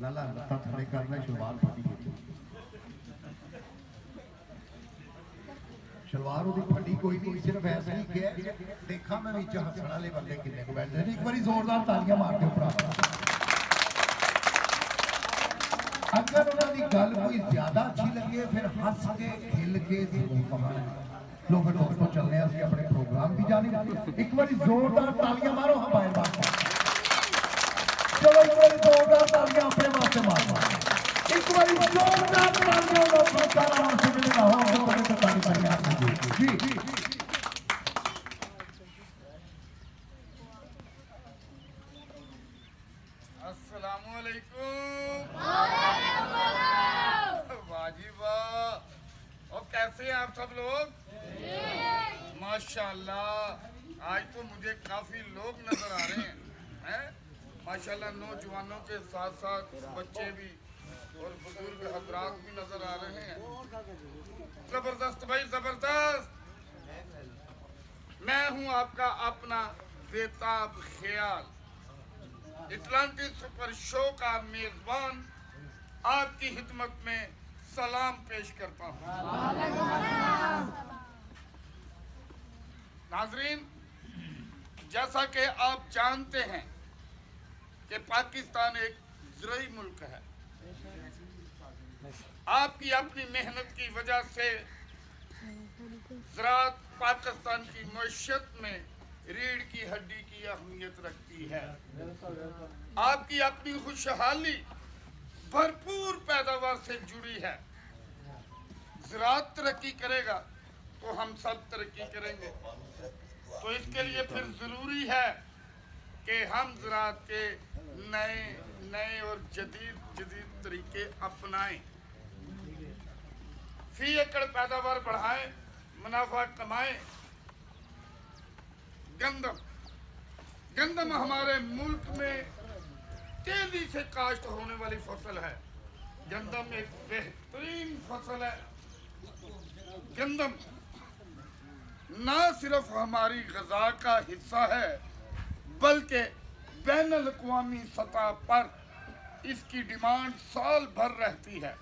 लाला लता थले करना शलवार फटी गई शलवार ਉਹਦੀ फटी कोई नहीं सिर्फ ऐसे ही किया देखा मैं ਵਿੱਚ ਹੱਸਣ ਵਾਲੇ ਬੰਦੇ ਕਿੰਨੇ ਕੁ ਬੈਠੇ ਨੇ एक बारी जोरदार तालियां मार ਦਿਓ ਭਰਾ अगर उन्होंने गल कोई ज्यादा अच्छी लगी है फिर हंस के खिल के लो फिर दोस्तों चलने हैं अपने प्रोग्राम भी जाने एक बार जोरदार तालियां मारो हम बाहर बात चलो एक बार जोरदार तालियां अपने वास्ते मारो एक बार जोरदार तालियां अपने सारा वास्ते मिलेगा हो बड़े तो ताली तालियां जी अस्सलाम वालेकुम कैसे हैं आप सब लोग माशाल्लाह आज तो मुझे काफी लोग नजर आ रहे हैं माशाल्लाह नौजवानों के साथ साथ बच्चे भी और बुजुर्ग हजरात भी नजर आ रहे हैं जबरदस्त भाई जबरदस्त मैं हूं आपका अपना बेताब ख्याल अटलांटिक सुपर शो का मेजबान आपकी खिदमत में सलाम पेश करता हूँ नाजरीन जैसा कि आप जानते हैं कि पाकिस्तान एक ज़राई मुल्क है आपकी अपनी मेहनत की वजह से ज़राअत पाकिस्तान की मईशत में रीढ़ की हड्डी की अहमियत रखती है आपकी अपनी खुशहाली भरपूर पैदावार से जुड़ी है ज़राअत तरक्की करेगा तो हम सब तरक्की करेंगे तो इसके लिए फिर ज़रूरी है कि हम ज़राअत के नए नए और जदीद तरीके अपनाएं फी एकड़ पैदावार बढ़ाएं मुनाफा कमाएं गंदम हमारे मुल्क में तेजी से काश्त होने वाली फसल है गंदम एक बेहतरीन फसल है गंदम न सिर्फ हमारी ग़िज़ा का हिस्सा है बल्कि बैनुल अक़वामी सतह पर इसकी डिमांड साल भर रहती है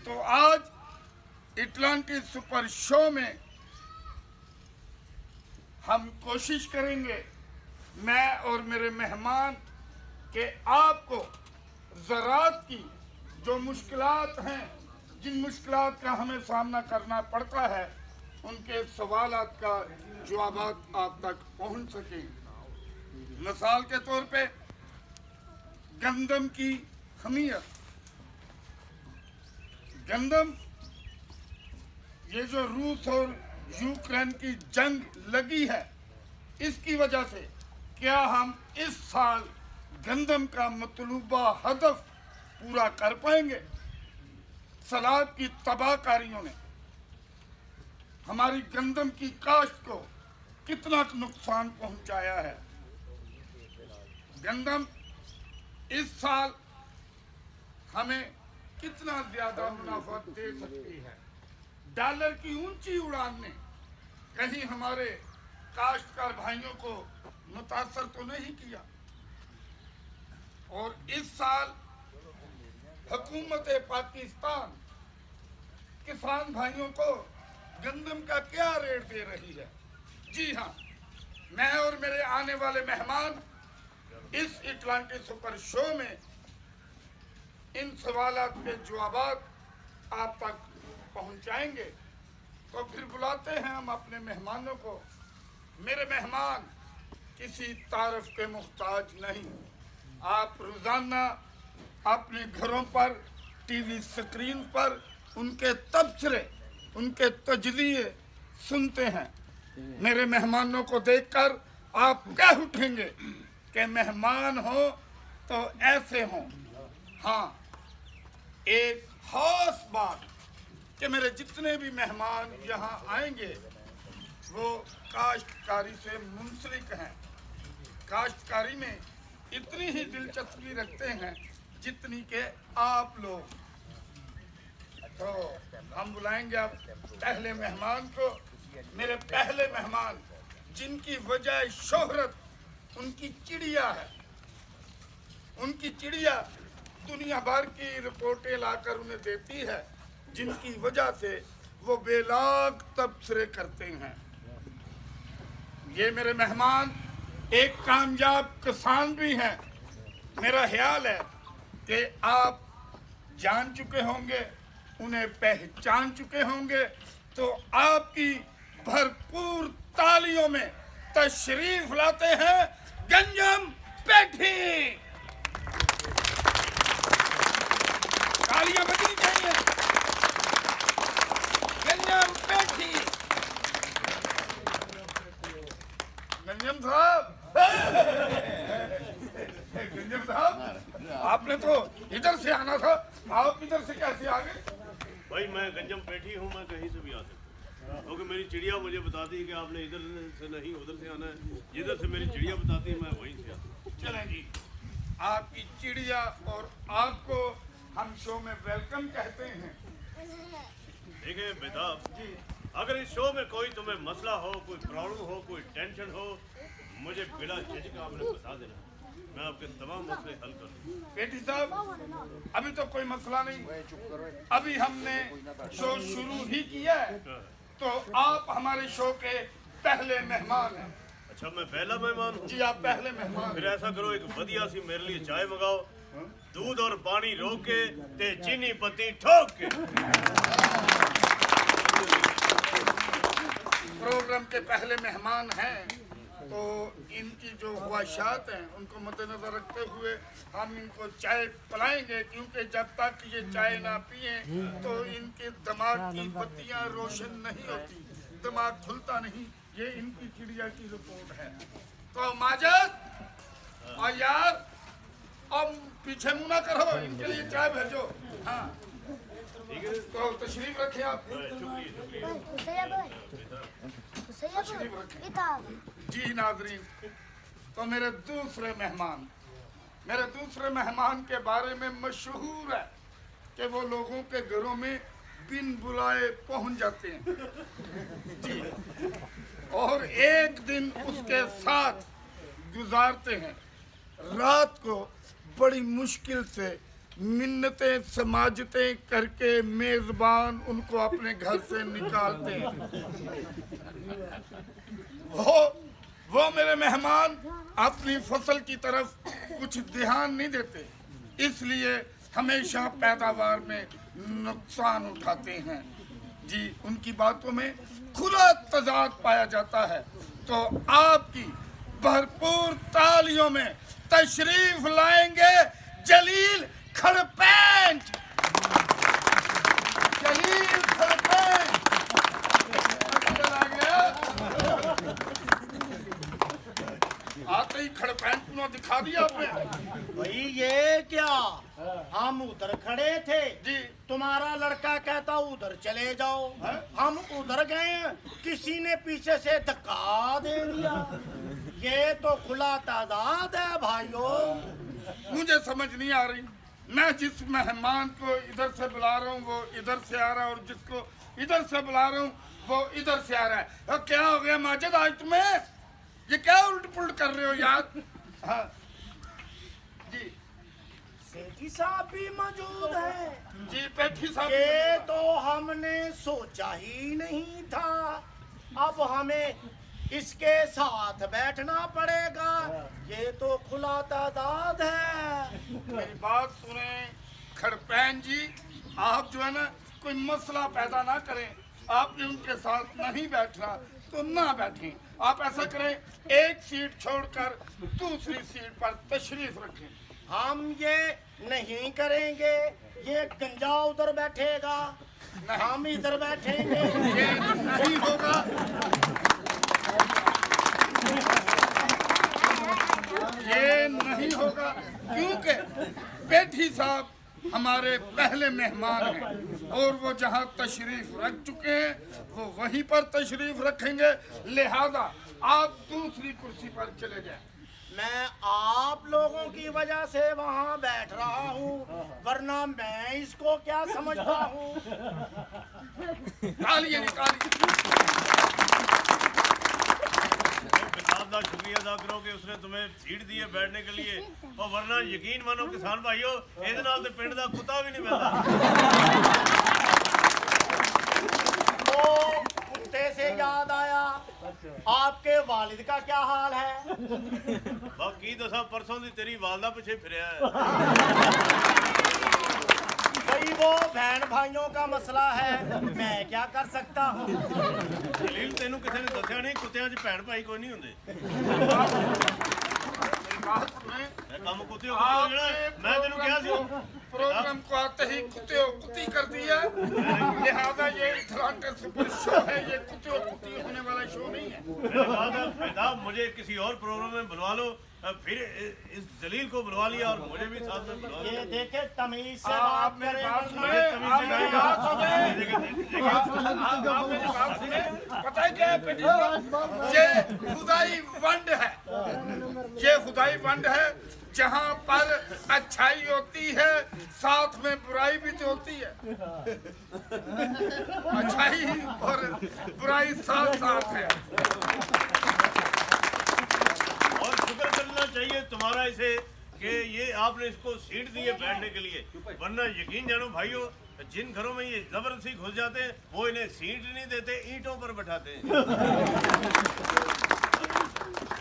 तो आज अटलांटिक सुपर शो में हम कोशिश करेंगे मैं और मेरे मेहमान कि आपको ज़राअत की जो मुश्किलात हैं जिन मुश्किलात का हमें सामना करना पड़ता है उनके सवालात का जवाबात आप तक पहुंच सकें मिसाल के तौर पे गंदम की खमीयत गंदम ये जो रूस और यूक्रेन की जंग लगी है इसकी वजह से क्या हम इस साल गंदम का मतलूबा हदफ पूरा कर पाएंगे सैलाब की तबाहकारियों ने हमारी गंदम की काश्त को कितना नुकसान पहुंचाया है गंदम इस साल हमें कितना ज्यादा मुनाफा दे सकती है डॉलर की ऊंची उड़ान ने कहीं हमारे काश्तकार भाइयों को मुतासर तो नहीं किया और इस साल हुकूमत पाकिस्तान किसान भाइयों को गंदम का क्या रेट दे रही है जी हाँ मैं और मेरे आने वाले मेहमान इस अटलांटिक सुपर शो में इन सवालात के जवाबात आप तक पहुंचाएंगे तो फिर बुलाते हैं हम अपने मेहमानों को मेरे मेहमान किसी तारीफ के मुहताज नहीं आप रोजाना अपने घरों पर टीवी स्क्रीन पर उनके तबसरे उनके तजज़िये सुनते हैं मेरे मेहमानों को देखकर आप कह उठेंगे कि मेहमान हो तो ऐसे हों हाँ एक खास बात कि मेरे जितने भी मेहमान यहाँ आएंगे वो काश्तकारी से मुंसलिक हैं काश्तकारी में इतनी ही दिलचस्पी रखते हैं जितनी के आप लोग तो हम बुलाएंगे अब पहले मेहमान को मेरे पहले मेहमान जिनकी वजह शोहरत उनकी चिड़िया है उनकी चिड़िया दुनिया भर की रिपोर्टें लाकर उन्हें देती है, जिनकी वजह से वो बेलाग तबसरे करते हैं। ये मेरे मेहमान एक कामयाब किसान भी हैं। मेरा ख्याल है कि आप जान चुके होंगे, उन्हें पहचान चुके होंगे, तो आपकी भरपूर तालियों में तशरीफ लाते हैं गंजम पेठी। तालियां बजनी चाहिए। गंजम पेठी। गंजम साहब, गंजम साहब, आपने तो इधर से आना था, आप इधर से कैसे आ गए? भाई मैं गंजम पेठी हूँ, मैं कहीं से भी आ सकता हूँ, क्योंकि मेरी चिड़िया मुझे बताती है कि आपने इधर से नहीं उधर से आना है। जिधर से मेरी चिड़िया बताती है मैं वहीं से आता हूँ। चलें जी, आपकी चिड़िया और आपको हम शो में वेलकम कहते हैं। देखिए बेताब जी, अगर इस शो में कोई तुम्हें मसला हो, कोई प्रॉब्लम हो, कोई टेंशन हो, मुझे बिना झिझक आपने बता देना, मैं आपके तमाम मसले हल कर दूँ। पेटी साहब, अभी तो कोई मसला नहीं, अभी हमने शो शुरू ही किया है, तो आप हमारे शो के पहले मेहमान हैं। अच्छा मैं पहला मेहमान हूँ? जी आप पहले मेहमान फिर हैं। ऐसा करो, एक बढ़िया सी मेरे लिए चाय मंगाओ, दूध और पानी रोक के ते चीनी पत्ती ठोक के। प्रोग्राम के पहले मेहमान हैं, तो इनकी जो ख्वाहिशात हैं उनको मद्देनजर रखते हुए हम इनको चाय पिलाएंगे, क्योंकि जब तक ये चाय ना पिए तो इनके दिमाग की बत्तियां रोशन नहीं होती, दिमाग खुलता नहीं। ये इनकी चिड़िया की रिपोर्ट है। तो माजद और यार, अब पीछे मुंह ना करो, इनके लिए चाय भेजो। हाँ ठीक है, तो तशरीफ रखें आप। शुक्रिया। जी नाजरीन, तो मेरे दूसरे मेहमान के बारे में मशहूर है कि वो लोगों के घरों में बिन बुलाए पहुंच जाते हैं। जी, और एक दिन उसके साथ गुजारते हैं। रात को बड़ी मुश्किल से मिन्नतें समाजतें करके मेजबान उनको अपने घर से निकालते हैं। वो मेरे मेहमान अपनी फसल की तरफ कुछ ध्यान नहीं देते, इसलिए हमेशा पैदावार में नुकसान उठाते हैं। जी, उनकी बातों में खुला तजाद पाया जाता है। तो आपकी भरपूर तालियों में तशरीफ लाएंगे जलील खड़पेंच। जलील खड़पेंच चला गया। आते ही खड़पेंच ने दिखा दिया आपने। भाई ये क्या, हम उधर खड़े थे, जी, तुम्हारा लड़का कहता उधर चले जाओ, हम उधर गए, किसी ने पीछे से धक्का दे दिया। ये तो खुला तादाद है भाइयों। मुझे समझ नहीं आ रही। मैं जिस मेहमान को इधर से बुला रहा हूँ वो इधर से आ रहा है, और जिसको इधर से बुला रहा हूँ वो इधर से आ रहा है। और क्या हो गया माजिद, आज तुम्हें ये क्या उल्ट पुलट कर रहे हो यार? हाँ जी, सेठी साहब भी मौजूद है। जी पेठी साहब, ये तो हमने सोचा ही नहीं था, अब हमें इसके साथ बैठना पड़ेगा। ये तो खुला तादाद है। मेरी बात सुने खड़पैन जी, आप जो है ना कोई मसला पैदा ना करें। आपने उनके साथ नहीं बैठना तो ना बैठें। आप ऐसा करें, एक सीट छोड़कर दूसरी सीट पर तशरीफ रखें। हम ये नहीं करेंगे, ये गंजा उधर बैठेगा, हम इधर बैठेंगे। ये नहीं होगा, ये नहीं होगा, क्योंकि पेठी साहब हमारे पहले मेहमान हैं और वो जहां तशरीफ रख चुके हैं वो वहीं पर तशरीफ रखेंगे। लिहाजा आप दूसरी कुर्सी पर चले जाएं। मैं आप लोगों की वजह से वहाँ बैठ रहा हूँ, वरना मैं इसको क्या समझता हूँ। तालियां निकालिए। लाख शुक्रिया अदा करो कि उसने तुम्हें सीट दी है बैठने के लिए, और वरना यकीन मानो किसान भाइयों ਇਹਦੇ ਨਾਲ ਤੇ ਪਿੰਡ ਦਾ ਕੁੱਤਾ ਵੀ ਨਹੀਂ ਮਿਲਦਾ। तो कुत्ते से याद आया, आपके वालिद का क्या हाल है? ਬਾਕੀ ਦਸਾਂ ਪਰਸੋਂ ਦੀ ਤੇਰੀ ਵਾਲਦਾ ਪਿੱਛੇ ਫਿਰਿਆ ਹੈ। भाई वो बहन भाइयों का मसला है, मैं क्या कर सकता हूँ? ਜਲੀਲ ਤੈਨੂੰ ਕਿਸੇ ਨੇ ਦੱਸਿਆ ਨਹੀਂ ਕੁੱਤਿਆਂ 'ਚ ਭੈਣ ਭਾਈ ਕੋਈ ਨਹੀਂ ਹੁੰਦੇ। बात सुने, ਇਹ ਕੰਮ ਕੁੱਤੇ ਹੋ ਜਾਣਾ। ਮੈਂ ਤੈਨੂੰ ਕਿਹਾ ਸੀ प्रोग्राम को आते ही कुत्ते और कुत्ती कर दिया, लिहाजा ये अटलांटा सुपर शो है, ये कुत्ते और कुत्ती होने वाला शो नहीं है। मैंने कहा था बेटा मुझे किसी और प्रोग्राम में बुलवा लो, फिर इस जलील को बुलवा लिया और मुझे भी साथ में बुलवा ये लिया। देखे तमीज से आप बात मेरी करें, बात वरना- सुने, आप मेरी बात सुने, आप मेरी बात सुने। पता है क्या है बेटी, ये खुदाई वंड है, ये खुदाई वंड है, जहाँ पर अच्छाई होती है साथ में बुराई भी तो होती है। अच्छाई और बुराई साथ साथ है। और शुक्र करना चाहिए तुम्हारा इसे कि ये आपने इसको सीट दी है बैठने के लिए, वरना यकीन जानो भाइयों जिन घरों में ये जबरदस्ती घुस जाते हैं वो इन्हें सीट नहीं देते, ईंटों पर बैठाते हैं।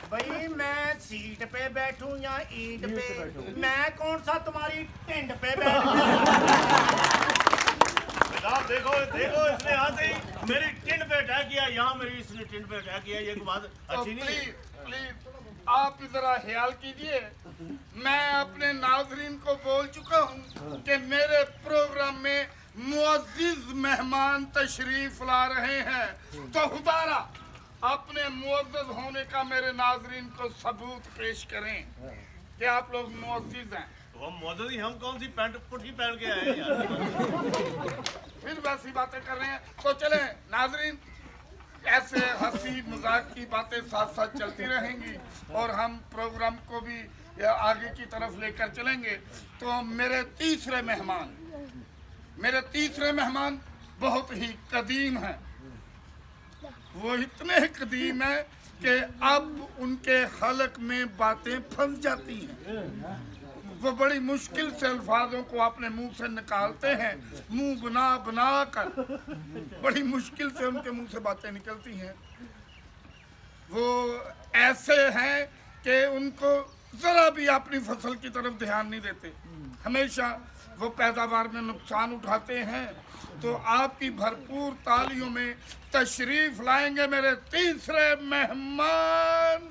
भाई मैं सीट पे बैठूं या ईंट पे, मैं कौन सा तुम्हारी टिंड पे बैठूं? साहब देखो देखो इसने आते ही मेरी टिंड पे अटैक किया, यहाँ मेरी इसने टिंड पे अटैक किया, ये बात तो अच्छी नहीं है। प्लीज प्लीज आप जरा ख्याल कीजिए, मैं अपने नाजरीन को बोल चुका हूँ कि मेरे प्रोग्राम में मुअज्जिज मेहमान तशरीफ ला रहे हैं, तो खुदारा अपने मुअज्जिज होने का मेरे नाजरीन को सबूत पेश करें कि आप लोग मुअज्जिज हैं। तो हम मौजूद ही हम कौन सी पैंट पुठी पहन के आए हैं यार। फिर वैसी बातें कर रहे हैं, तो चले नाजरीन, ऐसे हंसी मजाक की बातें साथ साथ चलती रहेंगी और हम प्रोग्राम को भी आगे की तरफ लेकर चलेंगे। तो मेरे तीसरे मेहमान बहुत ही कदीम हैं, वो इतने कदीम हैं कि अब उनके हलक में बातें फंस जाती हैं, वो बड़ी मुश्किल से अल्फाजों को अपने मुंह से निकालते हैं, मुंह बना बना कर बड़ी मुश्किल से उनके मुंह से बातें निकलती हैं। वो ऐसे हैं कि उनको जरा भी अपनी फसल की तरफ ध्यान नहीं देते, हमेशा वो पैदावार में नुकसान उठाते हैं। तो आपकी भरपूर तालियों में तशरीफ लाएंगे मेरे तीसरे मेहमान।